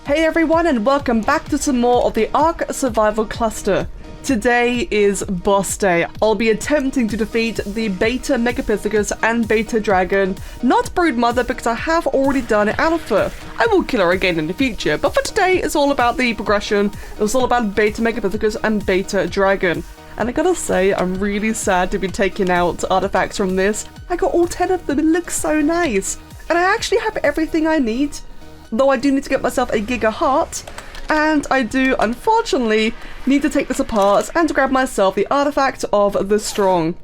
Hey everyone, and welcome back to some more of the ARK Survival Cluster. Today is boss day. I'll be attempting to defeat the beta Megapithecus and beta dragon, not broodmother because I have already done alpha. I will kill her again in the future, but for today it's all about the progression. It's all about beta Megapithecus and beta dragon. And I gotta say, I'm really sad to be taking out artifacts from this. I got all 10 of them, it looks so nice. And I actually have everything I need. Though I do need to get myself a Giga Heart, and I do, unfortunately, need to take this apart and to grab myself the artifact of the strong.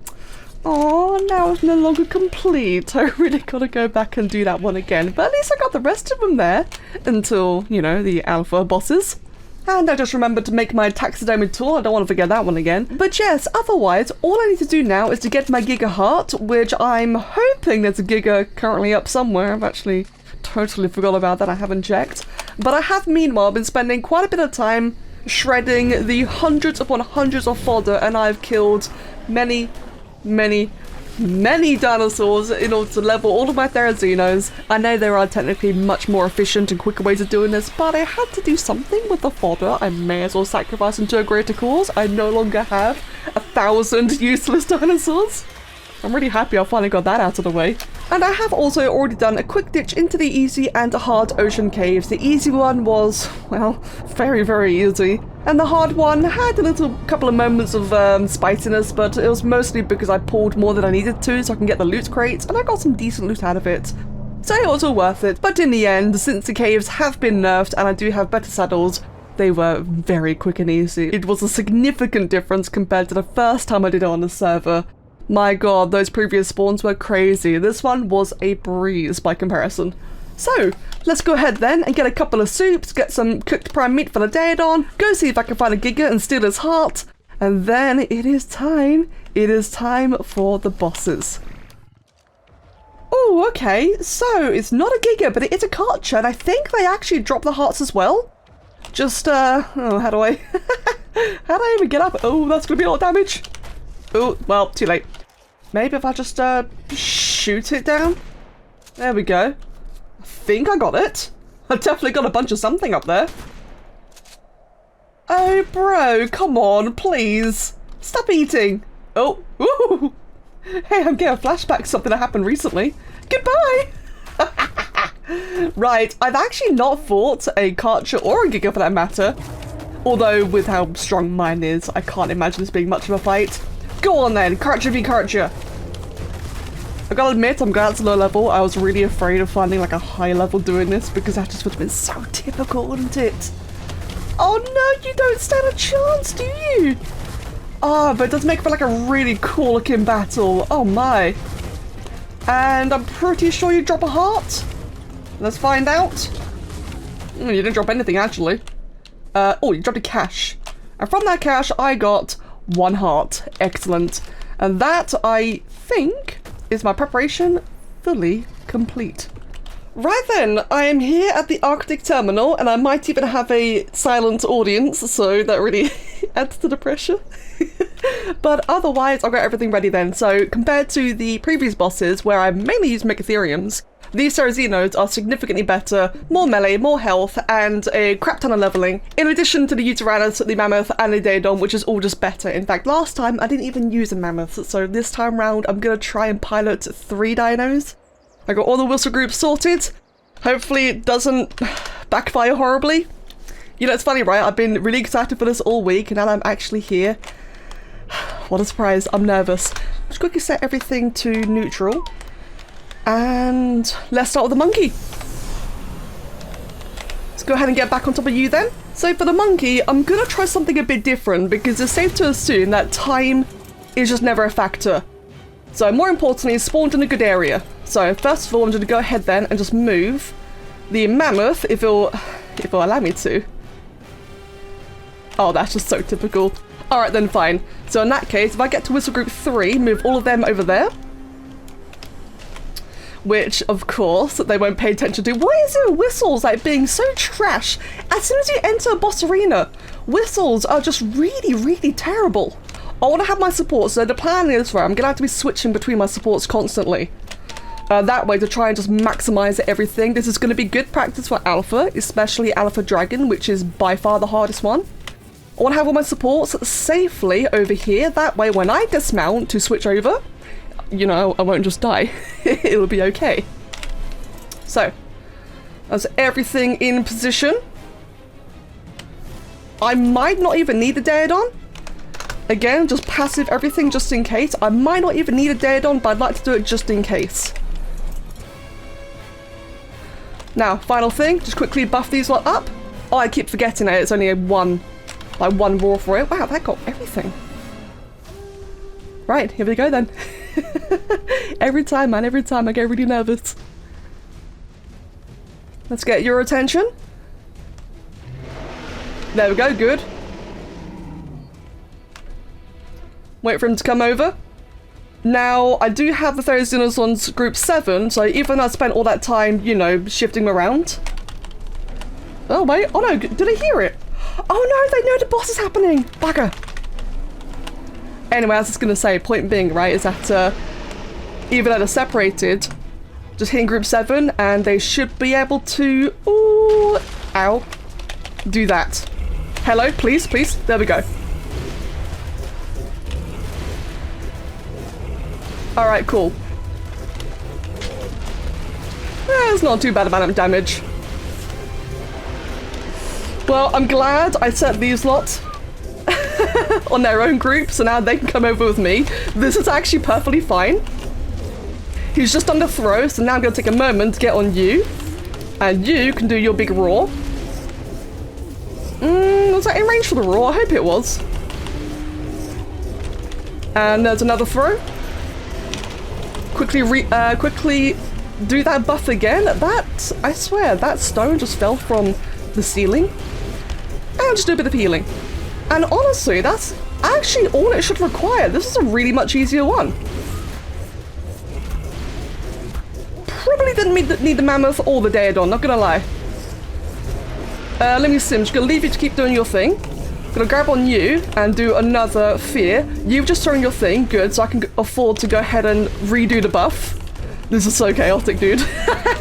Oh, now it's no longer complete. I really gotta go back and do that one again, but at least I got the rest of them there until, you know, the alpha bosses. And I just remembered to make my taxidermy tool. I don't want to forget that one again. But yes, otherwise, all I need to do now is to get my Giga Heart, which I'm hoping there's a Giga currently up somewhere. I've actually totally forgot about that, I haven't checked. But I have meanwhile been spending quite a bit of time shredding the hundreds upon hundreds of fodder, and I've killed many dinosaurs in order to level all of my Therazinos. I know there are technically much more efficient and quicker ways of doing this, but I had to do something with the fodder. I may as well sacrifice them to a greater cause. I no longer have 1,000 useless dinosaurs. I'm really happy I finally got that out of the way. And I have also already done a quick ditch into the easy and hard ocean caves. The easy one was, well, very easy. And the hard one had a little couple of moments of spiciness, but it was mostly because I pulled more than I needed to so I can get the loot crates, and I got some decent loot out of it. So it was all worth it. But in the end, since the caves have been nerfed and I do have better saddles, they were very quick and easy. It was a significant difference compared to the first time I did it on the server. My god, those previous spawns were crazy. This one was a breeze by comparison. So, let's go ahead then and get a couple of soups, get some cooked prime meat for the Daedon, go see if I can find a Giga and steal his heart, and then it is time for the bosses. Oh, okay, so it's not a Giga, but it is a Karcher, and I think they actually drop the hearts as well. Just, oh, how do I even get up? Oh, that's gonna be a lot of damage. Oh, well, too late. Maybe if I just shoot it down? There we go. I think I got it. I definitely got a bunch of something up there. Oh, bro, come on, please. Stop eating. Oh, ooh. Hey, I'm getting a flashback to something that happened recently. Goodbye. Right, I've actually not fought a Karcher or a Giga for that matter. Although, with how strong mine is, I can't imagine this being much of a fight. Go on then, Karcher v Karcher. I gotta admit, I'm glad it's low level. I was really afraid of finding like a high level doing this because that just would have been so typical, wouldn't it? Oh no, you don't stand a chance, do you? Oh, but it does make for like a really cool looking battle. Oh my. And I'm pretty sure you drop a heart. Let's find out. You didn't drop anything actually. Oh, you dropped a cash. And from that cash, I got 1 heart. Excellent. And that, I think, is my preparation fully complete. Right then, I am here at the Arctic terminal, and I might even have a silent audience, so that really adds to the pressure. But otherwise, I've got everything ready then. So compared to the previous bosses, where I mainly used Megatheriums, these Therazinos are significantly better, more melee, more health, and a crap ton of leveling, in addition to the Uteranus, the Mammoth, and the Daedon, which is all just better. In fact, last time I didn't even use a Mammoth, so this time round I'm gonna try and pilot 3 dinos. I got all the whistle groups sorted. Hopefully it doesn't backfire horribly. You know, it's funny, right? I've been really excited for this all week, and now I'm actually here. What a surprise. I'm nervous. Just quickly set everything to neutral. And let's start with the monkey. Let's go ahead and get back on top of you then. So for the monkey, I'm gonna try something a bit different because it's safe to assume that time is just never a factor. So more importantly, spawned in a good area. So first of all, I'm gonna go ahead then and just move the mammoth if it'll allow me to. Oh, that's just so typical. Alright then, fine. So in that case, if I get to whistle group 3, move all of them over there. Which, of course, they won't pay attention to. Why is it whistles like being so trash? As soon as you enter a boss arena, whistles are just really terrible. I want to have my support, so the plan is, right, I'm going to have to be switching between my supports constantly. That way to try and just maximize everything. This is going to be good practice for Alpha, especially Alpha Dragon, which is by far the hardest one. I want to have all my supports safely over here. That way when I dismount to switch over, you know, I won't just die. It'll be okay. So, that's everything in position. I might not even need a Daedon. Again, just passive everything just in case. I might not even need a Daedon, but I'd like to do it just in case. Now, final thing, just quickly buff these lot up. Oh, I keep forgetting that it's only one raw for it. Wow, that got everything. Right, here we go then. Every time, man, every time I get really nervous. Let's get your attention. There we go, good. Wait for him to come over. Now, I do have the Therizinos on group 7, so even though I spent all that time, you know, shifting them around. Oh, wait. Oh, no. Did I hear it? Oh, no. They know the boss is happening. Bugger. Anyway, as I was going to say, point being, right, is that even though they're separated, just hitting group 7, and they should be able to... Ooh, ow. Do that. Hello, please, please. There we go. Alright, cool. It's not too bad amount of damage. Well, I'm glad I set these lot on their own group, so now they can come over with me. This is actually perfectly fine. He's just under throw, so now I'm going to take a moment to get on you. And you can do your big roar. Was that in range for the roar? I hope it was. And there's another throw. Quickly do that buff again. That, I swear, that stone just fell from the ceiling. And just do a bit of healing. And honestly, that's actually all it should require. This is a really much easier one. Probably didn't need the mammoth or the Daedon, not gonna lie. Let me see, I'm just gonna leave you to keep doing your thing. Gonna grab on you and do another fear. You've just thrown your thing, good, so I can afford to go ahead and redo the buff. This is so chaotic, dude.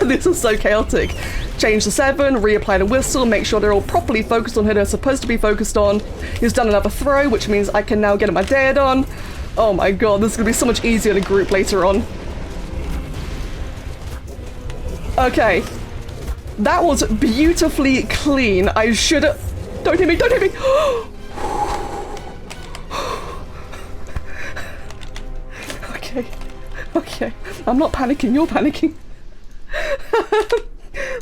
This is so chaotic. Change the 7, reapply the whistle, make sure they're all properly focused on who they're supposed to be focused on. He's done another throw, which means I can now get my Daedon. Oh my god, this is gonna be so much easier to group later on. Okay. That was beautifully clean. I should have... Don't hit me, don't hit me! Okay, okay. I'm not panicking, you're panicking.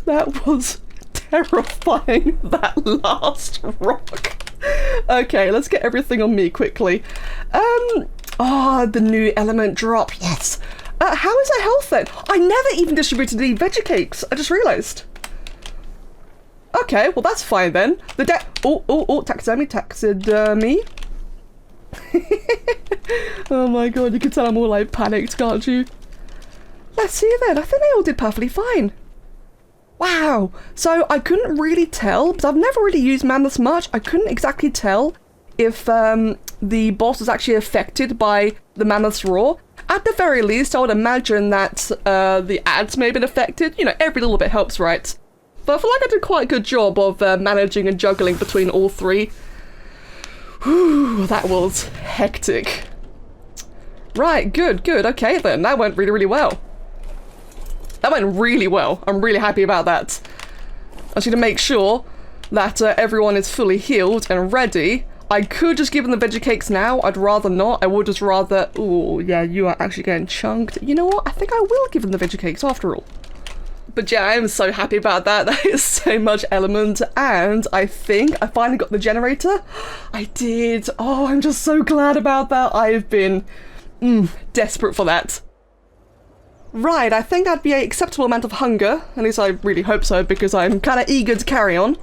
That was terrifying, that last rock. Okay, let's get everything on me quickly. Oh, the new element drop, yes. How is that health then? I never even distributed the veggie cakes, I just realised. Okay, well that's fine then. The taxidermy. Oh my god, you can tell I'm all like panicked, can't you? Let's see then, I think they all did perfectly fine. Wow, so I couldn't really tell, because I've never really used mammoths much, I couldn't exactly tell if the boss was actually affected by the mammoth's roar. At the very least, I would imagine that the ads may have been affected. You know, every little bit helps, right? But I feel like I did quite a good job of managing and juggling between all three. Whew, that was hectic. Right, good, good. Okay then, that went really, really well. That went really well. I'm really happy about that. I just need to make sure that everyone is fully healed and ready. I could just give them the veggie cakes now. I'd rather not. I would just rather... Oh, yeah, you are actually getting chunked. You know what? I think I will give them the veggie cakes after all. But yeah, I am so happy about that. That is so much element. And I think I finally got the generator. I did. Oh, I'm just so glad about that. I've been desperate for that. Right, I think that'd be an acceptable amount of hunger. At least I really hope so, because I'm kind of eager to carry on.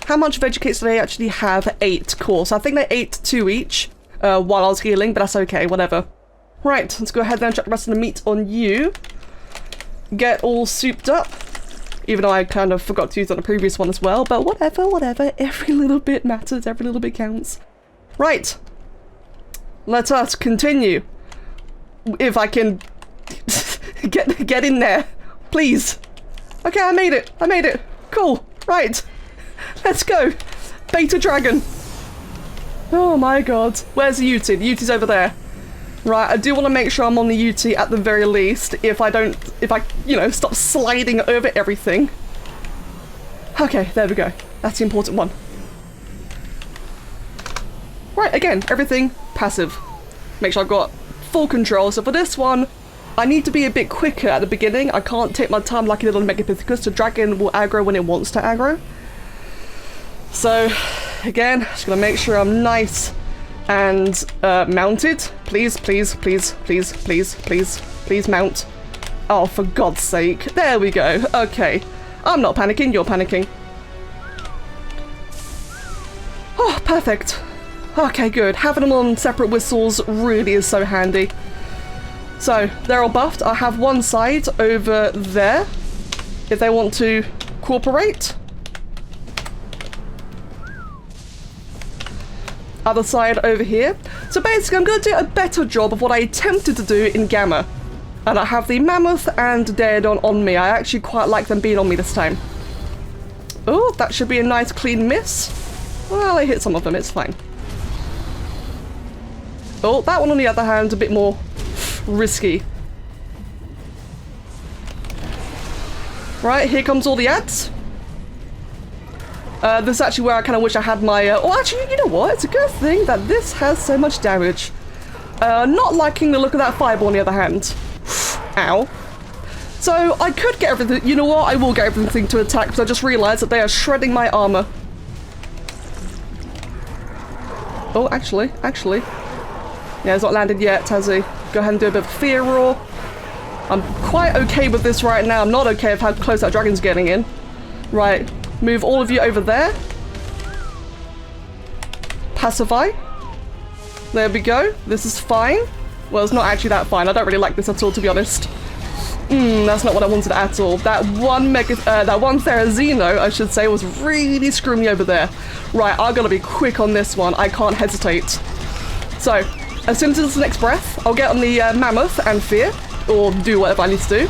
How much veggie cakes do they actually have? 8 course. I think they ate 2 each while I was healing, but that's okay, whatever. Right, let's go ahead and chuck the rest of the meat on you. Get all souped up. Even though I kind of forgot to use it on the previous one as well, but whatever, whatever. Every little bit matters, every little bit counts. Right. Let us continue. If I can Get in there, please. Okay, I made it. I made it. Cool. Right. Let's go. Beta dragon. Oh my god. Where's the UT? The UT's over there. Right, I do want to make sure I'm on the UT at the very least, if I, you know, stop sliding over everything. Okay, there we go. That's the important one. Right, again, everything passive. Make sure I've got full control. So for this one, I need to be a bit quicker at the beginning. I can't take my time like a little Megapithecus. The dragon will aggro when it wants to aggro. So, again, just gonna make sure I'm nice and mounted. Please, please, please, please, please, please, please mount. Oh, for God's sake. There we go. Okay. I'm not panicking, you're panicking. Oh, perfect. Okay, good. Having them on separate whistles really is so handy. So, they're all buffed. I have one side over there, if they want to cooperate. Other side over here. So basically I'm going to do a better job of what I attempted to do in Gamma. And I have the Mammoth and Daedon on me. I actually quite like them being on me this time. Oh, that should be a nice clean miss. Well, I hit some of them, it's fine. Oh, that one on the other hand, a bit more risky. Right, here comes all the ads. This is actually where I kind of wish I had my... oh, actually, you know what? It's a good thing that this has so much damage. Not liking the look of that fireball on the other hand. Ow. So, I could get everything... You know what? I will get everything to attack because I just realised that they are shredding my armour. Oh, actually. Yeah, it's not landed yet, has he? Go ahead and do a bit of fear roar. I'm quite okay with this right now. I'm not okay with how close that dragon's getting in. Right. Move all of you over there. Pacify. There we go. This is fine. Well, it's not actually that fine. I don't really like this at all, to be honest. That's not what I wanted at all. That one Therazino, I should say, was really screwing me over there. Right, I gotta be quick on this one. I can't hesitate. So, as soon as it's the next breath, I'll get on the Mammoth and Fear, or do whatever I need to do.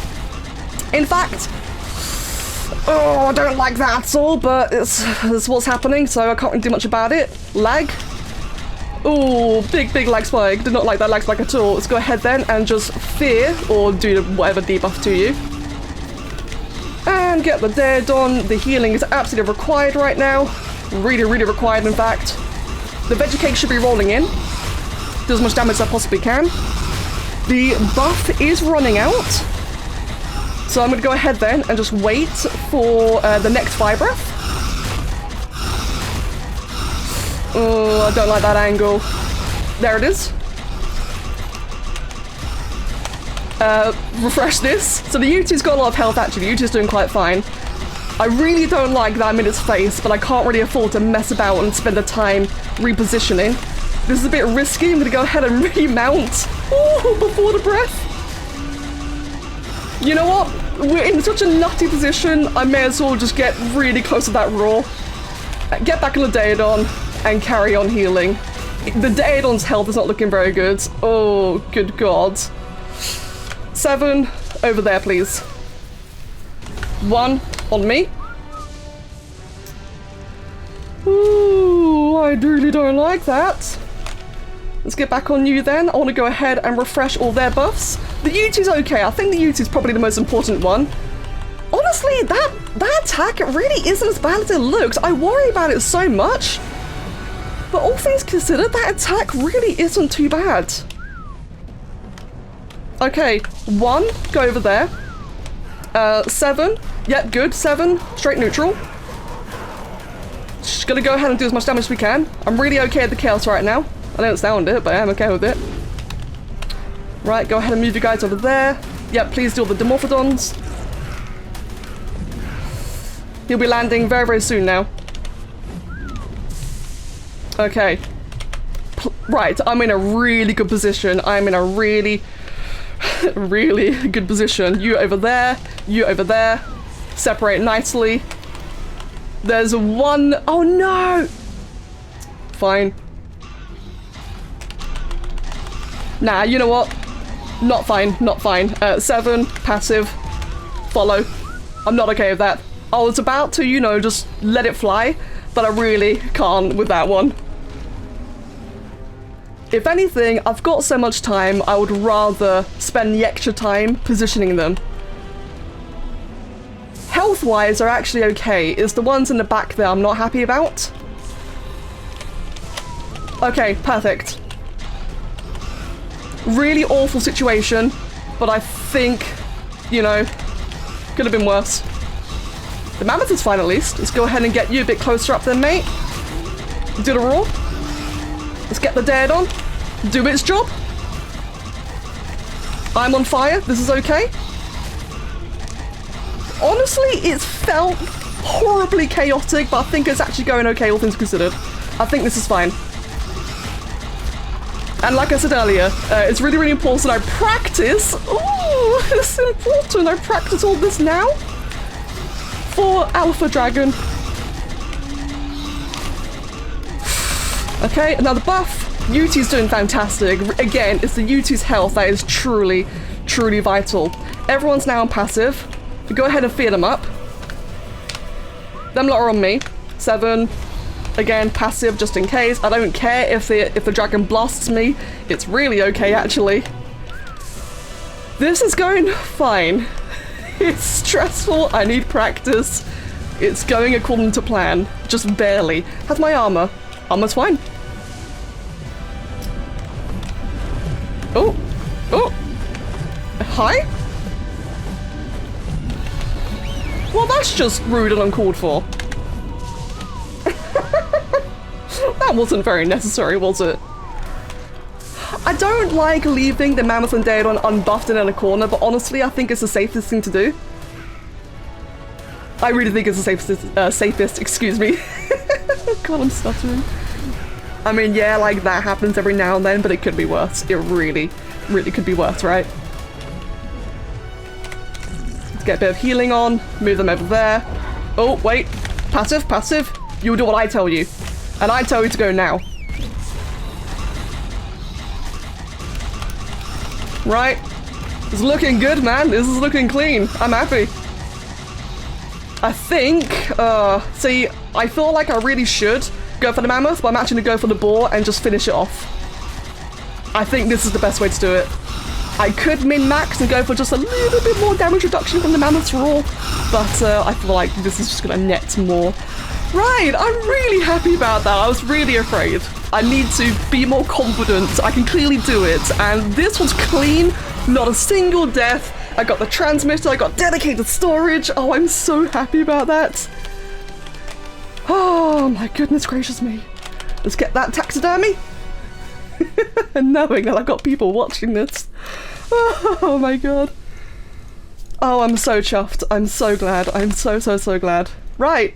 In fact, oh, I don't like that at all, but it's what's happening, so I can't really do much about it. Lag. Oh, big lag spike. Did not like that lag spike at all. Let's go ahead then and just Fear, or do whatever debuff to you. And get the Daedon. The healing is absolutely required right now. Really required, in fact. The veggie cake should be rolling in. Do as much damage as I possibly can. The buff is running out. So I'm going to go ahead then and just wait for the next fire breath. Oh, I don't like that angle. There it is. Refresh this. So the UT's got a lot of health actually. The UT's doing quite fine. I really don't like that I'm in its face, but I can't really afford to mess about and spend the time repositioning. This is a bit risky. I'm going to go ahead and remount. Ooh, before the breath. You know what? We're in such a nutty position, I may as well just get really close to that roar. Get back on the Daedon and carry on healing. The Daedon's health is not looking very good. Oh, good God. 7, over there, please. 1, on me. Ooh, I really don't like that. Let's get back on you then. I want to go ahead and refresh all their buffs. The UT's okay. I think the UT's probably the most important one. Honestly, that attack really isn't as bad as it looks. I worry about it so much. But all things considered, that attack really isn't too bad. Okay, 1, go over there. 7, yep, good. 7, straight neutral. Just gonna go ahead and do as much damage as we can. I'm really okay at the chaos right now. I don't sound it, but I am okay with it. Right, go ahead and move you guys over there. Yep, please do all the Dimorphodons. He'll be landing very soon now. Okay. Right, I'm in a really good position. I'm in a really good position. You over there, you over there. Separate nicely. There's one. Oh no! Fine. Nah, you know what? Not fine, not fine. 7, passive, follow. I'm not okay with that. I was about to, you know, just let it fly, but I really can't with that one. If anything, I've got so much time, I would rather spend the extra time positioning them. Health-wise, they're actually okay. It's the ones in the back there I'm not happy about. Okay, perfect. Really awful situation, but I think, you know, could have been worse. The mammoth is fine at least. Let's go ahead and get you a bit closer up then, mate. Do the roar. Let's get the dead on. Do its job. I'm on fire. This is okay. Honestly, it's felt horribly chaotic, but I think it's actually going okay, all things considered. I think this is fine. And like I said earlier, it's really, really important I practice. Ooh, it's important I practice all this now for Alpha Dragon. Okay, another buff. Uti's doing fantastic. Again, it's the Uti's health that is truly, truly vital. Everyone's now on passive. Go ahead and fear them up. Them lot are on me. 7. Again, passive just in case. I don't care if the dragon blasts me. It's really okay, actually. This is going fine. It's stressful. I need practice. It's going according to plan. Just barely. How's my armor? Armor's fine. Oh. Oh. Hi? Well, that's just rude and uncalled for. That wasn't very necessary, was it? I don't like leaving the Mammoth and Daedon unbuffed and in a corner, but honestly, I think it's the safest thing to do. I really think it's the safest, excuse me. God, I'm stuttering. I mean, yeah, like that happens every now and then, but it could be worse. It really, really could be worse, right? Let's get a bit of healing on, move them over there. Oh, wait. Passive, passive. You'll do what I tell you. And I tell you to go now. Right. It's looking good, man. This is looking clean. I'm happy. I think, see, I feel like I really should go for the mammoth, but I'm actually gonna go for the boar and just finish it off. I think this is the best way to do it. I could min-max and go for just a little bit more damage reduction from the mammoth's roar, but I feel like this is just gonna net more. Right, I'm really happy about that. I was really afraid. I need to be more confident. I can clearly do it, and this was clean. Not a single death. I got the transmitter, I got dedicated storage. Oh, I'm so happy about that. Oh my goodness gracious me. Let's get that taxidermy. And knowing that I've got people watching this. Oh my god. Oh, I'm so chuffed. I'm so glad. I'm so glad. Right.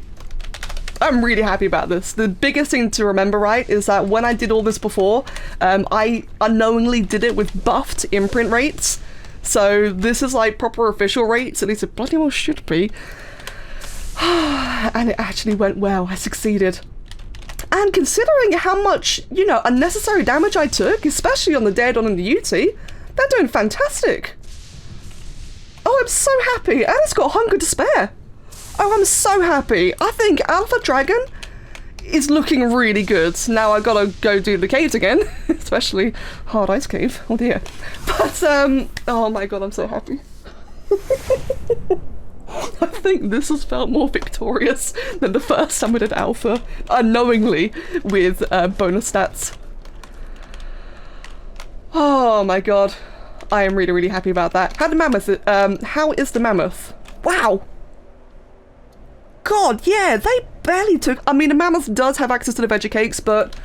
I'm really happy about this. The biggest thing to remember, right, is that when I did all this before, I unknowingly did it with buffed imprint rates. So this is like proper official rates, at least it bloody well should be. And it actually went well. I succeeded. And considering how much, you know, unnecessary damage I took, especially on the Daedon and the UT, they're doing fantastic. Oh, I'm so happy. And it's got hunger to spare. Oh, I'm so happy. I think Alpha Dragon is looking really good. Now I gotta go do the caves again, especially Hard Ice Cave. Oh dear. But, oh my god, I'm so happy. I think this has felt more victorious than the first time we did Alpha, unknowingly, with bonus stats. Oh my god. I am really, really happy about that. How is the mammoth? Wow! God, yeah, they barely took... I mean, the mammoth does have access to the veggie cakes, but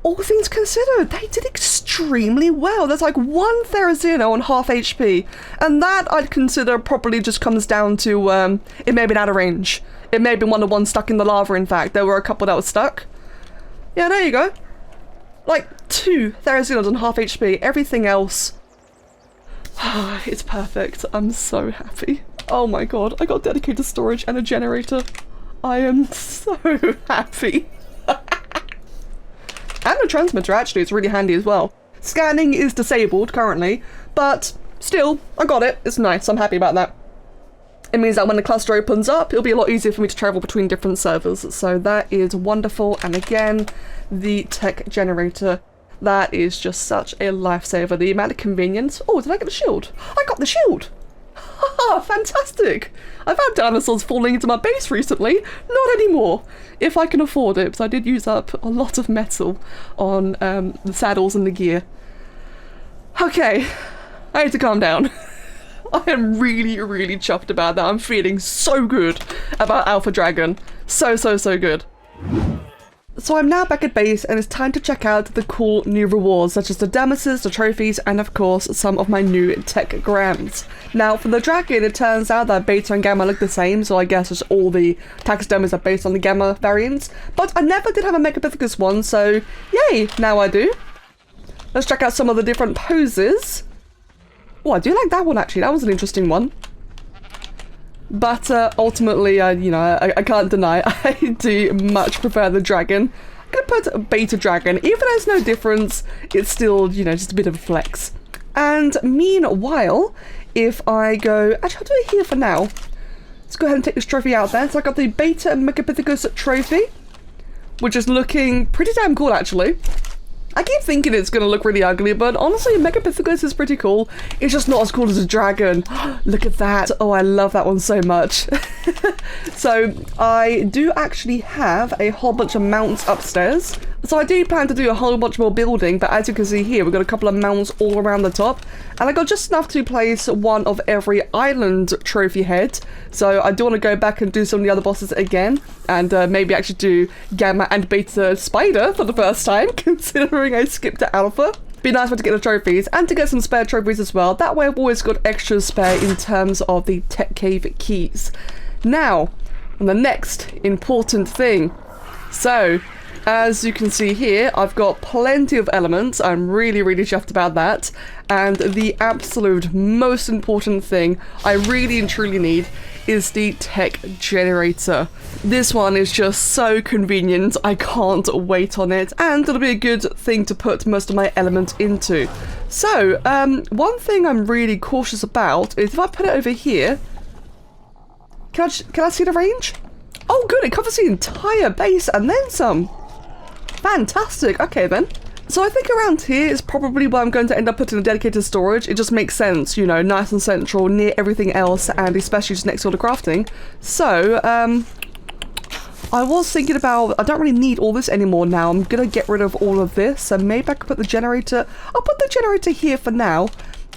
all things considered, they did extremely well. There's like 1 Therizino on half HP, and that I'd consider probably just comes down to, it may have been out of range. It may have been one of the ones stuck in the lava, in fact. There were a couple that were stuck. Yeah, there you go. Like 2 Therizinos on half HP. Everything else... it's perfect. I'm so happy. Oh my god, I got dedicated storage and a generator. I am so happy. And the transmitter actually is really handy as well. Scanning is disabled currently, but still, I got it. It's nice. I'm happy about that. It means that when the cluster opens up, it'll be a lot easier for me to travel between different servers. So that is wonderful. And again, the tech generator, that is just such a lifesaver. The amount of convenience. Oh, did I get the shield? I got the shield! Haha, fantastic! I've had dinosaurs falling into my base recently. Not anymore. If I can afford it, because I did use up a lot of metal on the saddles and the gear. Okay, I need to calm down. I am really, really chuffed about that. I'm feeling so good about Alpha Dragon. So good. So I'm now back at base and it's time to check out the cool new rewards such as the damages, the trophies, and of course some of my new tech grams. Now for the dragon, it turns out that beta and gamma look the same, so I guess just all the taxidermies are based on the gamma variants. But I never did have a Megapithecus one, so yay, now I do. Let's check out some of the different poses. Oh, I do like that one actually, that was an interesting one. But ultimately, you know, I can't deny, I do much prefer the dragon. I'm gonna put beta dragon, even though there's no difference, it's still, you know, just a bit of a flex. And meanwhile, if I go, actually I'll do it here for now. Let's go ahead and take this trophy out there. So I got the beta Megapithecus trophy, which is looking pretty damn cool actually. I keep thinking it's gonna look really ugly, but honestly, Megapithecus is pretty cool. It's just not as cool as a dragon. Look at that. Oh, I love that one so much. So I do actually have a whole bunch of mounts upstairs. So I do plan to do a whole bunch more building, but as you can see here, we've got a couple of mounts all around the top. And I got just enough to place one of every island trophy head. So I do want to go back and do some of the other bosses again. And maybe actually do Gamma and Beta Spider for the first time, considering I skipped to Alpha. Be nice to get the trophies and to get some spare trophies as well. That way I've always got extra spare in terms of the Tech Cave keys. Now, on the next important thing. So, as you can see here, I've got plenty of elements. I'm really chuffed about that. And the absolute most important thing I really and truly need is the tech generator. This one is just so convenient. I can't wait on it. And it'll be a good thing to put most of my elements into. So, one thing I'm really cautious about is if I put it over here, can I see the range? Oh good, it covers the entire base and then some. Fantastic, okay then. So I think around here is probably where I'm going to end up putting a dedicated storage. It just makes sense, you know, nice and central, near everything else, and especially just next to all the crafting. So, I was thinking about, I don't really need all this anymore now. I'm gonna get rid of all of this, so maybe I could put the generator, I'll put the generator here for now,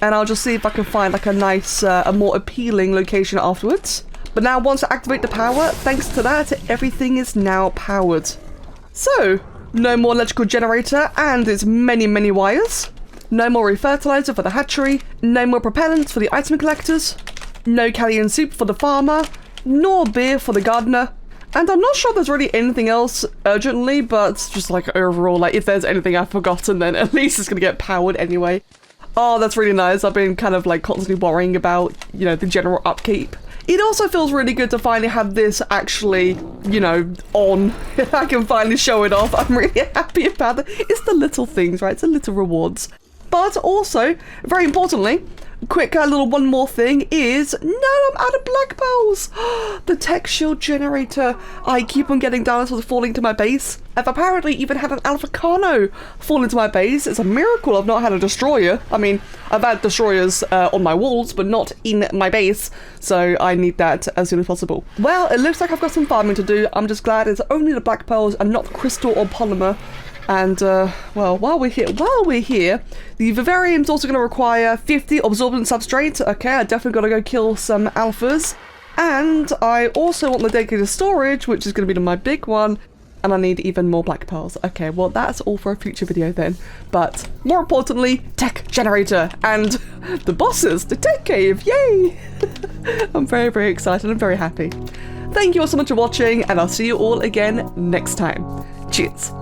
and I'll just see if I can find like a nice, a more appealing location afterwards. But now once I activate the power, thanks to that, everything is now powered. So, no more electrical generator and its many wires. No more refertilizer for the hatchery. No more propellants for the item collectors. No Callian soup for the farmer. Nor beer for the gardener. And I'm not sure there's really anything else urgently, but just like overall, like if there's anything I've forgotten, then at least it's gonna get powered anyway. Oh, that's really nice. I've been kind of like constantly worrying about, you know, the general upkeep. It also feels really good to finally have this actually, you know, on. I can finally show it off. I'm really happy about it. It's the little things, right? It's the little rewards. But also, very importantly, quick little one more thing is, no, I'm out of black pearls. The tech shield generator. I keep on getting dinosaurs falling to my base. I've apparently even had an Alpha Carno fall into my base. It's a miracle I've not had a destroyer. I mean, I've had destroyers on my walls, but not in my base. So I need that as soon as possible. Well, it looks like I've got some farming to do. I'm just glad it's only the black pearls and not crystal or polymer. And, well, while we're here, the vivarium's also going to require 50 absorbent substrate. Okay, I definitely got to go kill some alphas. And I also want the dedicated storage, which is going to be my big one. And I need even more black pearls. Okay, well, that's all for a future video then. But more importantly, tech generator and the bosses, the tech cave, yay! I'm very excited. I'm very happy. Thank you all so much for watching, and I'll see you all again next time. Cheers.